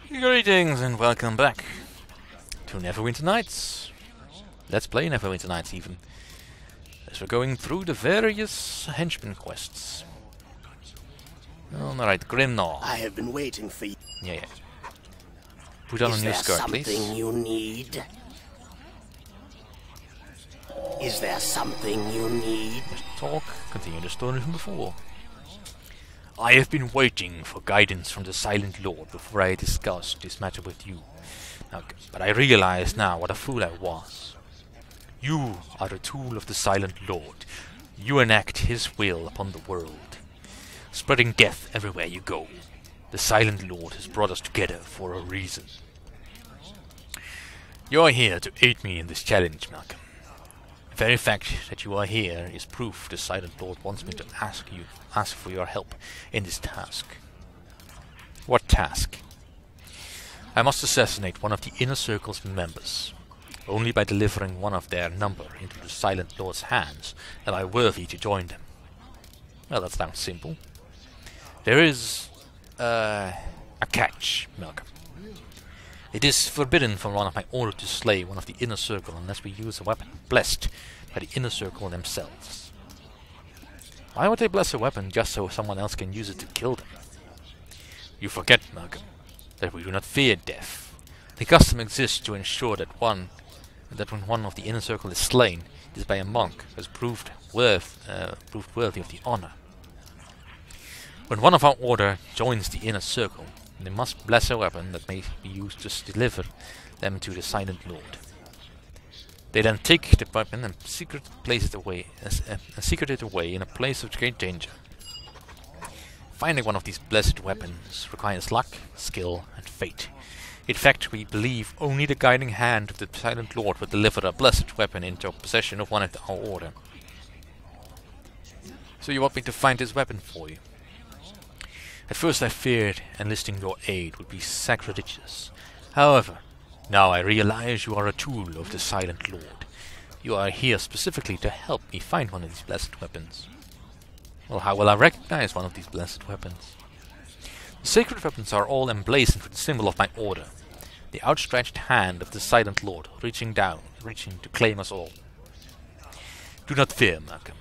Greetings and welcome back to Neverwinter Nights. Let's play Neverwinter Nights even. As we're going through the various henchman quests. Alright, Grimnall. I have been waiting for you. Yeah. Put on a new skirt, please. Is there something you need? Is there something you need? Just talk, continue the story from before. I have been waiting for guidance from the Silent Lord before I discussed this matter with you. But I realize now what a fool I was. You are a tool of the Silent Lord. You enact his will upon the world, spreading death everywhere you go. The Silent Lord has brought us together for a reason. You are here to aid me in this challenge, Malcolm. The very fact that you are here is proof the Silent Lord wants me to ask for your help in this task. What task? I must assassinate one of the Inner Circle's members. Only by delivering one of their number into the Silent Lord's hands am I worthy to join them. Well, that sounds simple. There is a catch, Malcolm. It is forbidden for one of my order to slay one of the Inner Circle unless we use a weapon blessed by the Inner Circle themselves. Why would they bless a weapon just so someone else can use it to kill them? You forget, Malcolm, that we do not fear death. The custom exists to ensure that when one of the Inner Circle is slain, it is by a monk who has proved worthy of the honor. When one of our order joins the Inner Circle, they must bless a weapon that may be used to deliver them to the Silent Lord. They then take the weapon and secret it away in a place of great danger. Finding one of these blessed weapons requires luck, skill, and fate. In fact, we believe only the guiding hand of the Silent Lord will deliver a blessed weapon into possession of one of our order. So you want me to find this weapon for you? At first I feared enlisting your aid would be sacrilegious. However, now I realize you are a tool of the Silent Lord. You are here specifically to help me find one of these blessed weapons. Well, how will I recognize one of these blessed weapons? The sacred weapons are all emblazoned with the symbol of my order. The outstretched hand of the Silent Lord reaching to claim us all. Do not fear, Malcolm.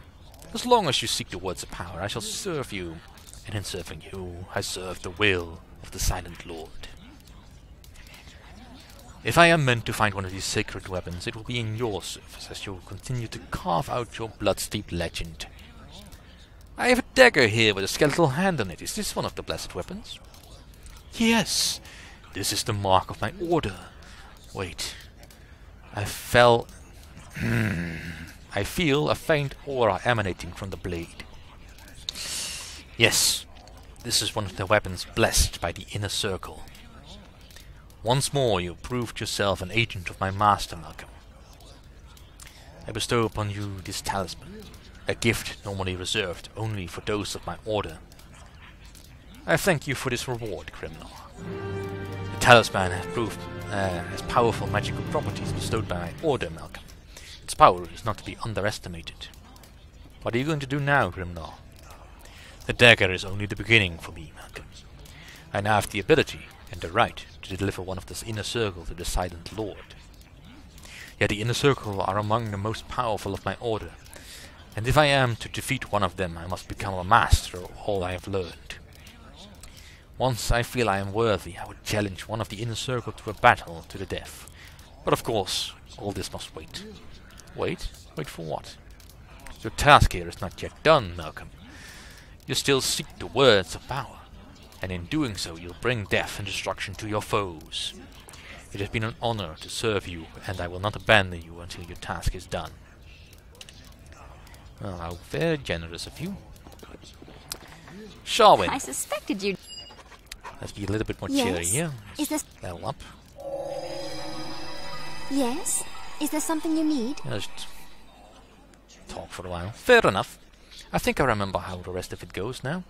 As long as you seek the words of power, I shall serve you. And in serving you, I serve the will of the Silent Lord. If I am meant to find one of these sacred weapons, it will be in your service as you will continue to carve out your blood-steeped legend. I have a dagger here with a skeletal hand on it. Is this one of the blessed weapons? Yes, this is the mark of my order. Wait, I feel a faint aura emanating from the blade. Yes, this is one of the weapons blessed by the Inner Circle. Once more you proved yourself an agent of my master, Malcolm. I bestow upon you this talisman, a gift normally reserved only for those of my order. I thank you for this reward, criminal. The talisman has powerful magical properties bestowed by my order, Malcolm. Its power is not to be underestimated. What are you going to do now, criminal? The dagger is only the beginning for me, Malcolm. I now have the ability and the right to deliver one of this Inner Circle to the Silent Lord. Yet the Inner Circle are among the most powerful of my order, and if I am to defeat one of them, I must become a master of all I have learned. Once I feel I am worthy, I would challenge one of the Inner Circle to a battle to the death. But of course, all this must wait. Wait? Wait for what? Your task here is not yet done, Malcolm. You still seek the words of power, and in doing so you'll bring death and destruction to your foes. It has been an honor to serve you, and I will not abandon you until your task is done. Well, how very generous of you. Sharwin. I suspected you. Let's be a little bit more cheery here. Is this... Level up. Yes? Is there something you need? Just talk for a while. Fair enough. I think I remember how the rest of it goes now.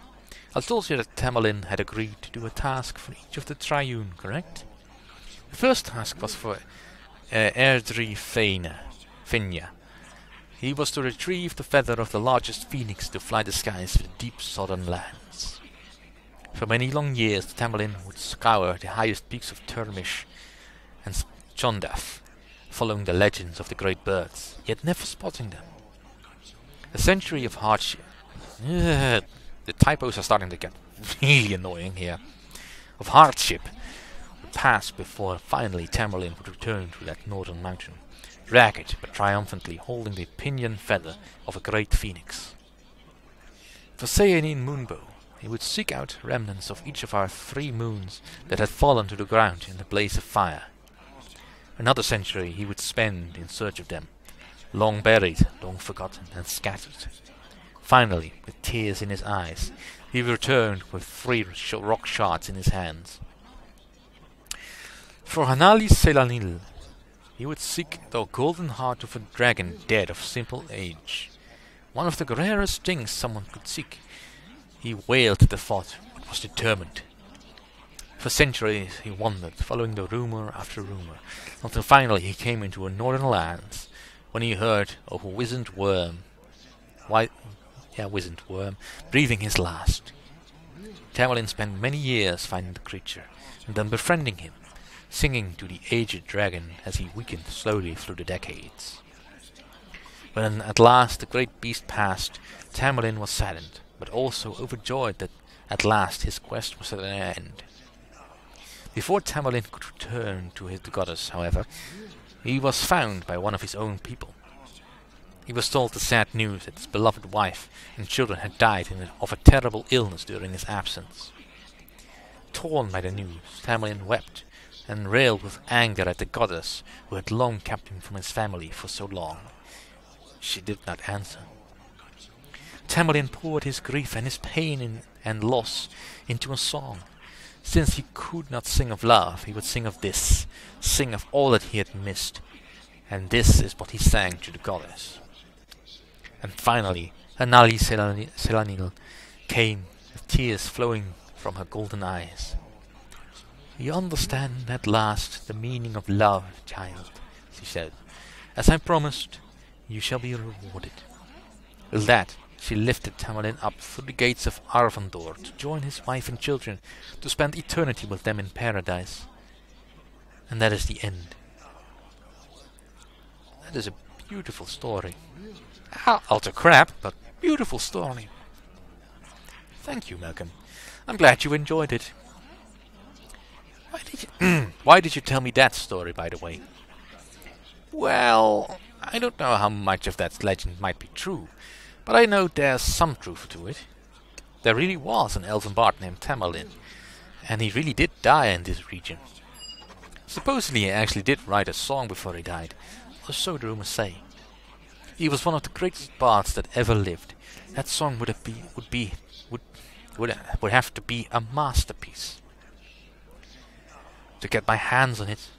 I told you that Tamerlane had agreed to do a task for each of the Triune, correct? The first task was for Erdri Finja. He was to retrieve the feather of the largest phoenix to fly the skies to the deep southern lands. For many long years, Tamerlane would scour the highest peaks of Turmish and Chondath, following the legends of the great birds, yet never spotting them. A century of hardship. The typos are starting to get really annoying here. Of hardship would pass before finally Tamerlane would return to that northern mountain, ragged but triumphantly holding the pinion feather of a great phoenix. For Sayanine Moonbow, he would seek out remnants of each of our 3 moons that had fallen to the ground in the blaze of fire. Another century he would spend in search of them, long buried, long forgotten, and scattered. Finally, with tears in his eyes, he returned with 3 rock shards in his hands. For Hanali Selanil, he would seek the golden heart of a dragon dead of simple age. One of the rarest things someone could seek. He wailed at the thought, but was determined. For centuries he wandered, following the rumor after rumor, until finally he came into a northern lands, when he heard of a wizened worm, breathing his last. Tamerlane spent many years finding the creature, and then befriending him, singing to the aged dragon as he weakened slowly through the decades. When at last the great beast passed, Tamerlane was saddened, but also overjoyed that at last his quest was at an end. Before Tamerlane could return to the goddess, however, he was found by one of his own people. He was told the sad news that his beloved wife and children had died of a terrible illness during his absence. Torn by the news, Tamerlane wept and railed with anger at the goddess who had long kept him from his family for so long. She did not answer. Tamerlane poured his grief and his pain and loss into a song. Since he could not sing of love, he would sing of this, sing of all that he had missed. And this is what he sang to the goddess. And finally, Hanali Selanil came, with tears flowing from her golden eyes. "You understand at last the meaning of love, child," she said. "As I promised, you shall be rewarded." With that, she lifted Tamerlane up through the gates of Arvandor to join his wife and children, to spend eternity with them in paradise. And that is the end. That is a beautiful story. Utter crap, but beautiful story. Thank you, Malcolm. I'm glad you enjoyed it. Why did you tell me that story, by the way? Well, I don't know how much of that legend might be true, but I know there's some truth to it. There really was an elven bard named Tamerlane, and he really did die in this region. Supposedly he actually did write a song before he died, or so the rumors say. He was one of the greatest bards that ever lived. That song would have to be a masterpiece. To get my hands on it,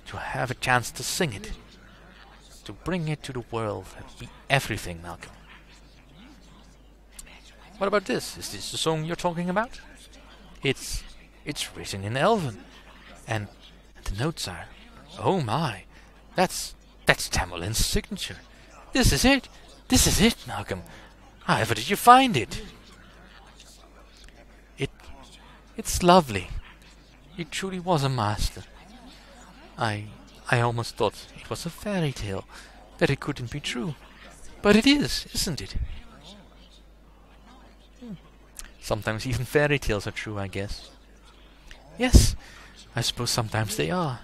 to have a chance to sing it, to bring it to the world, that'd be everything, Malcolm. What about this? Is this the song you're talking about? It's written in Elven, and the notes are, oh my, that's Tamerlane's signature. This is it, Malcolm. However did you find it? It's lovely. He truly was a master. I almost thought it was a fairy tale, that it couldn't be true. But it is, isn't it? Sometimes even fairy tales are true, I guess. Yes, I suppose sometimes they are.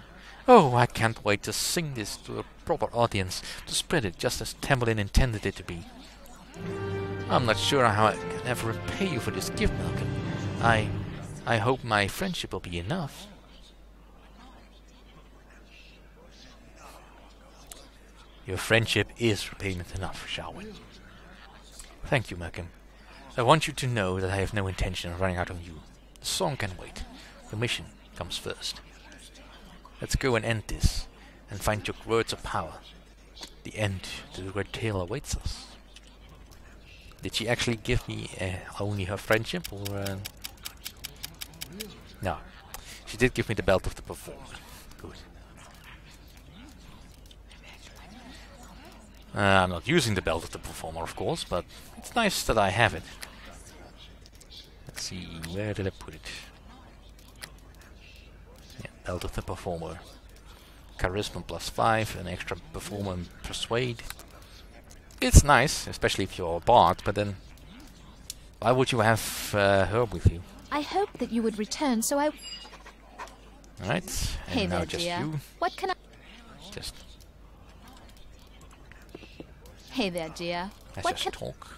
Oh, I can't wait to sing this to a proper audience, to spread it just as Tamerlane intended it to be. I'm not sure how I can ever repay you for this gift, Malcolm. I hope my friendship will be enough. Your friendship is repayment enough, shall we? Thank you, Malcolm. I want you to know that I have no intention of running out on you. The song can wait. The mission comes first. Let's go and end this, and find your words of power. The end to the great tale awaits us. Did she actually give me only her friendship, or... No. She did give me the belt of the performer. Good. I'm not using the belt of the performer, of course, but it's nice that I have it. Let's see, where did I put it? Yeah, Belt of the Performer. Charisma +5, an extra performer and persuade. It's nice, especially if you're a bard, but then why would you have her with you? I hope that you would return, so I... Alright, and Hey now there, just dear. you. What can I... Just Hey there, dear. let's What just can... talk.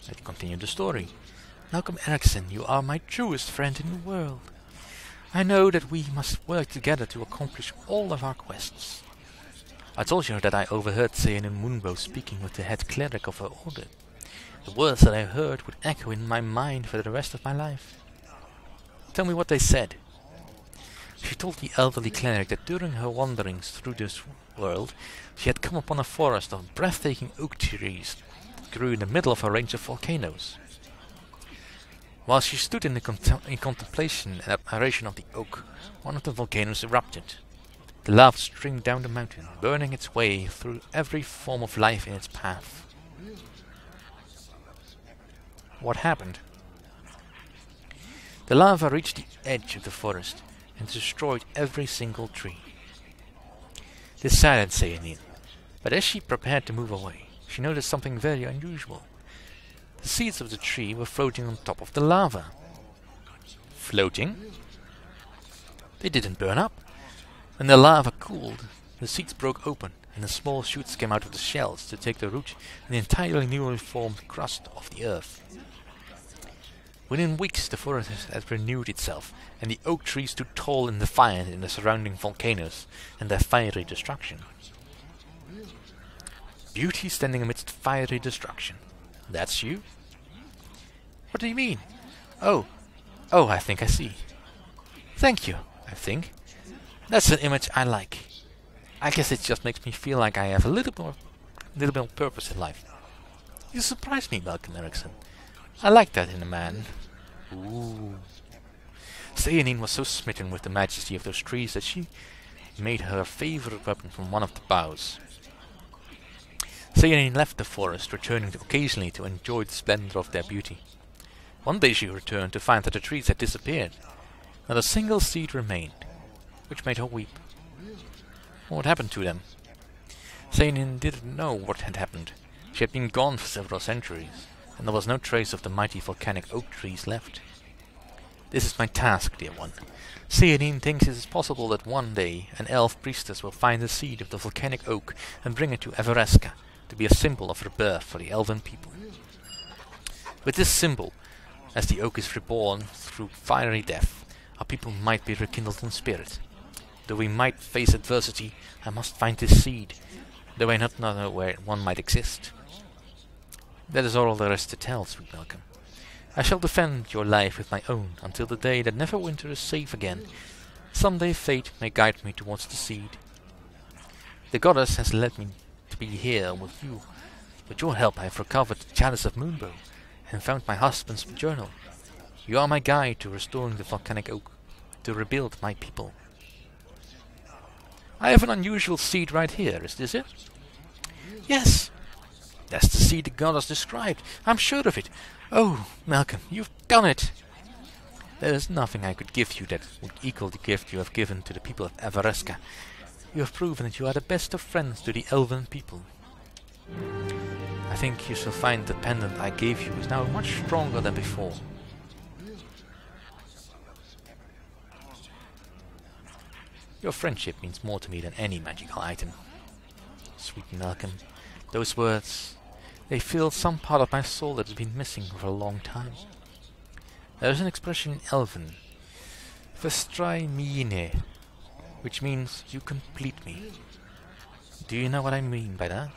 Let's continue the story. Malcolm Erikson, you are my truest friend in the world. I know that we must work together to accomplish all of our quests. I told you that I overheard Seinen and Moonbow speaking with the head cleric of her order. The words that I heard would echo in my mind for the rest of my life. Tell me what they said. She told the elderly cleric that during her wanderings through this world, she had come upon a forest of breathtaking oak trees that grew in the middle of a range of volcanoes. While she stood in contemplation and admiration of the oak, one of the volcanoes erupted. The lava streamed down the mountain, burning its way through every form of life in its path. What happened? The lava reached the edge of the forest and destroyed every single tree. This saddened Seinen, but as she prepared to move away, she noticed something very unusual. The seeds of the tree were floating on top of the lava. Floating? They didn't burn up. When the lava cooled, the seeds broke open and the small shoots came out of the shells to take the root in the entirely newly formed crust of the earth. Within weeks the forest had renewed itself, and the oak trees stood tall and defiant in the surrounding volcanoes and their fiery destruction. Beauty standing amidst fiery destruction. That's you? What do you mean? Oh, I think I see. Thank you, I think. That's an image I like. I guess it just makes me feel like I have a little bit of purpose in life. You surprise me, Malcolm Erikson. I like that in a man. Ooh. Seinen was so smitten with the majesty of those trees that she made her favorite weapon from one of the boughs. Seinen left the forest, returning occasionally to enjoy the splendor of their beauty. One day she returned to find that the trees had disappeared. Not a single seed remained, which made her weep. What happened to them? Seinen didn't know what had happened. She had been gone for several centuries, and there was no trace of the mighty volcanic oak trees left. This is my task, dear one. Seinen thinks it is possible that one day an elf priestess will find the seed of the volcanic oak and bring it to Evereska to be a symbol of rebirth for the elven people. With this symbol, as the oak is reborn through fiery death, our people might be rekindled in spirit. Though we might face adversity, I must find this seed, though I not know where one might exist. That is all there is to tell, sweet Malcolm. I shall defend your life with my own until the day that Neverwinter is safe again. Someday fate may guide me towards the seed. The goddess has led me to be here with you. With your help I have recovered the chalice of Moonbow and found my husband's journal. You are my guide to restoring the volcanic oak, to rebuild my people. I have an unusual seed right here, is this it? Yes! That's the seed the goddess described. I'm sure of it. Oh, Malcolm, you've done it! There is nothing I could give you that would equal the gift you have given to the people of Evereska. You have proven that you are the best of friends to the elven people. I think you shall find the pendant I gave you is now much stronger than before. Your friendship means more to me than any magical item. Sweet Malcolm, those words, they fill some part of my soul that has been missing for a long time. There is an expression in Elven, Vestrai mine, which means you complete me. Do you know what I mean by that?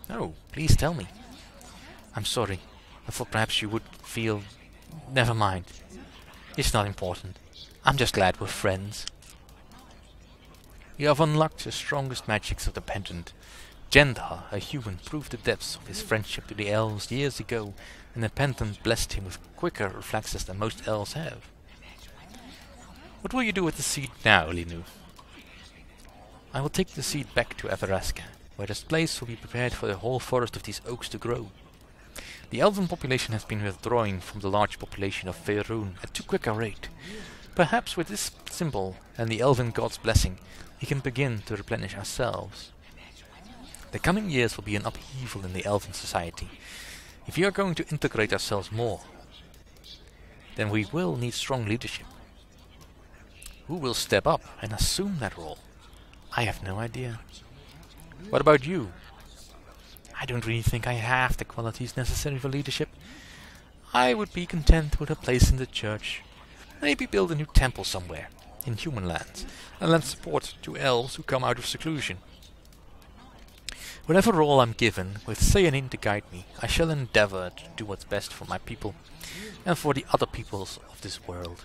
Oh, please tell me. I'm sorry. I thought perhaps you would feel... Never mind. It's not important. I'm just glad we're friends. You have unlocked the strongest magics of the pendant. Jendar, a human, proved the depths of his friendship to the elves years ago, and the pendant blessed him with quicker reflexes than most elves have. What will you do with the seed now, Linu? I will take the seed back to Evereska, where this place will be prepared for the whole forest of these oaks to grow. The elven population has been withdrawing from the large population of Faerun at too quick a rate. Perhaps with this symbol and the elven god's blessing, we can begin to replenish ourselves. The coming years will be an upheaval in the elven society. If we are going to integrate ourselves more, then we will need strong leadership. Who will step up and assume that role? I have no idea. What about you? I don't really think I have the qualities necessary for leadership. I would be content with a place in the church. Maybe build a new temple somewhere, in human lands, and lend support to elves who come out of seclusion. Whatever role I'm given, with Sayanin to guide me, I shall endeavor to do what's best for my people, and for the other peoples of this world.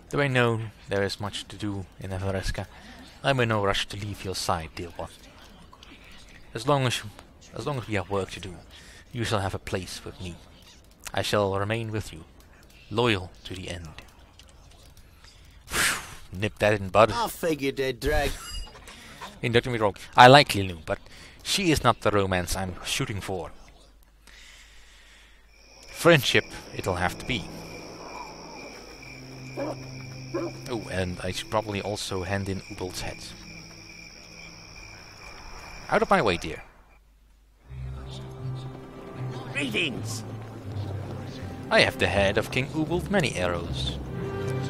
Though I know there is much to do in Evereska, I'm in no rush to leave your side, dear one. As long as we have work to do, you shall have a place with me. I shall remain with you, loyal to the end. Nip that in bud. I figured they'd drag. Don't get me wrong, I like Lilu, but she is not the romance I'm shooting for. Friendship, it'll have to be. Oh, and I should probably also hand in Ubel's head. Out of my way, dear. Greetings. I have the head of King Ubel's many arrows.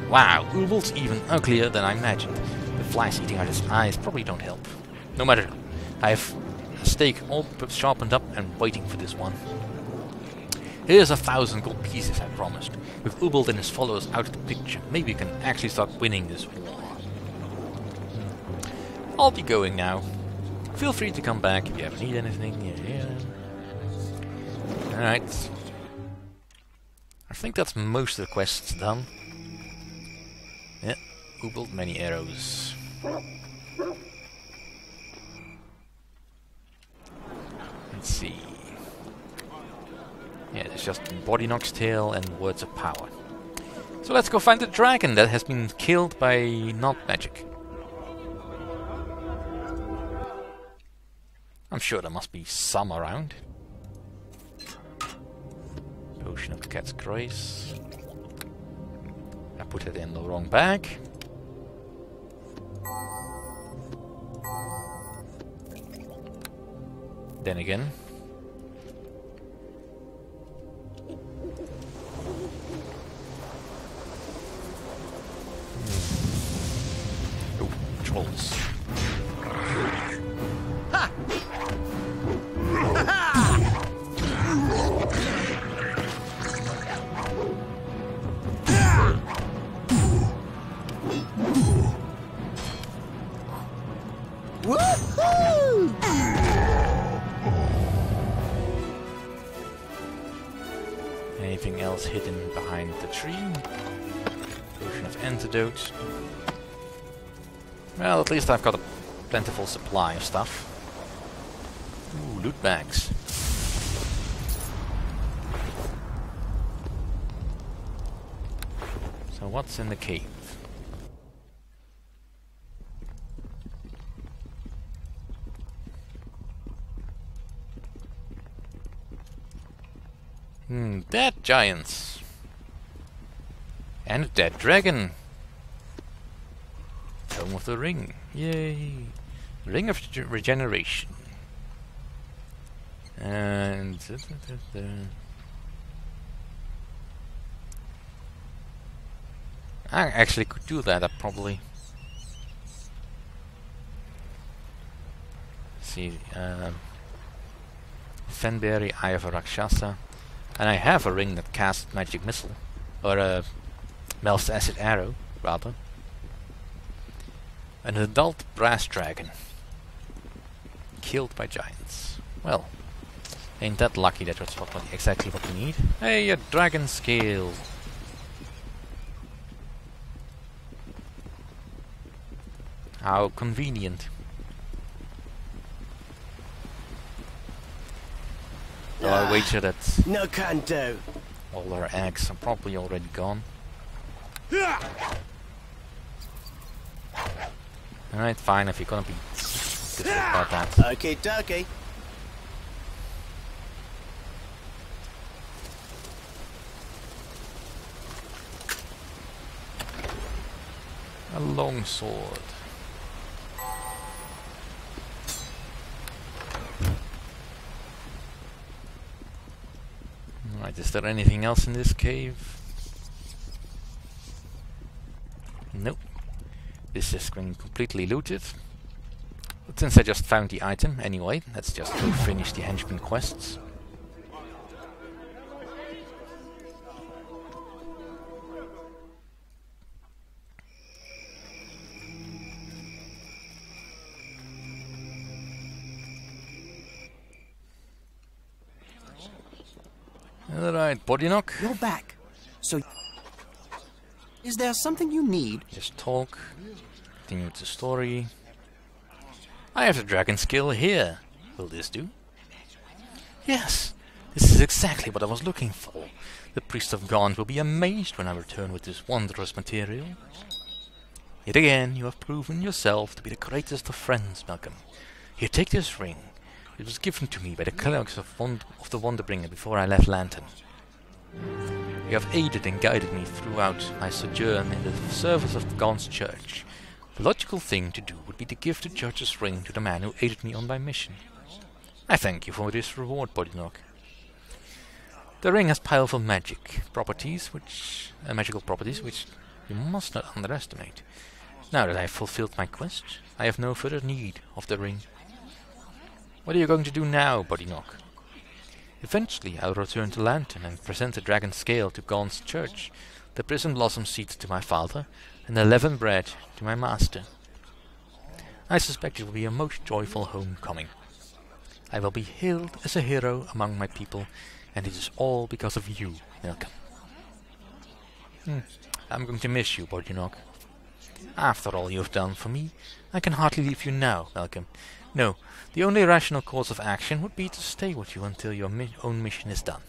Wow, Ubel's even uglier than I imagined. The flies eating out his eyes probably don't help. No matter, I have a stake all sharpened up and waiting for this one. Here's 1,000 gold pieces I promised. With Ubel and his followers out of the picture, maybe we can actually start winning this war. I'll be going now. Feel free to come back if you ever need anything. Yeah. Alright. I think that's most of the quests done. Yeah, Ubel, many arrows. Let's see. Yeah, it's just Body Knock's Tail and Words of Power. So let's go find the dragon that has been killed by not magic. I'm sure there must be some around. Potion of the Cat's Grace. I put it in the wrong bag. Then again. Oh, trolls. Ha! Woohoo! Anything else hidden behind the tree? Potion of Antidote. Well, at least I've got a plentiful supply of stuff. Ooh, loot bags. So what's in the cave? Dead giants. And a dead dragon. Home of the ring. Yay. Ring of regeneration. And I actually could do that, probably. Let's see, Fenberry, Eye of a Rakshasa. And I have a ring that casts magic missile. Or a melts acid arrow, rather. An adult brass dragon. Killed by giants. Well, ain't that lucky that that's exactly what we need. Hey, a dragon scale. How convenient. Though I wager that No can do. all our eggs are probably already gone. Alright, fine, if you're gonna be good about that. Okie dokie. longsword. Right, is there anything else in this cave? Nope. This has been completely looted. But since I just found the item anyway, let's just go finish the henchman quests. Alright, body knock. You're back. So, is there something you need? Just talk. Continue with the story. I have the dragon skill here. Will this do? Yes, this is exactly what I was looking for. The priest of Gaunt will be amazed when I return with this wondrous material. Yet again, you have proven yourself to be the greatest of friends, Malcolm. Here, take this ring. It was given to me by the clerics of the Wonderbringer before I left Lantern. You have aided and guided me throughout my sojourn in the service of Gaunt's church. The logical thing to do would be to give the church's ring to the man who aided me on my mission. I thank you for this reward, Bodynock. The ring has powerful magical properties which you must not underestimate. Now that I have fulfilled my quest, I have no further need of the ring. What are you going to do now, Bodynock? Eventually I'll return to Lantern and present the dragon scale to Gaunt's church, the prison blossom seed to my father, and the leaven bread to my master. I suspect it will be a most joyful homecoming. I will be hailed as a hero among my people, and it is all because of you, Malcolm. I'm going to miss you, Bodynock. After all you have done for me, I can hardly leave you now, Malcolm. No, the only rational course of action would be to stay with you until your own mission is done.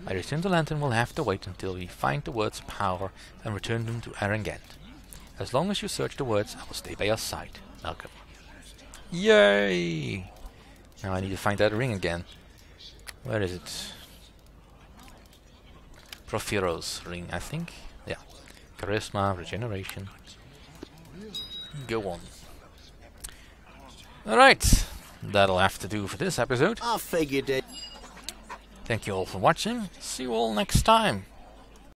My return to Lantern will have to wait until we find the words power and return them to Erangent. As long as you search the words, I will stay by your side, Malcolm. Yay! Now I need to find that ring again. Where is it? Profiro's ring, I think. Yeah. Charisma, regeneration. Go on. Alright, that'll have to do for this episode. I figured it. Thank you all for watching. See you all next time.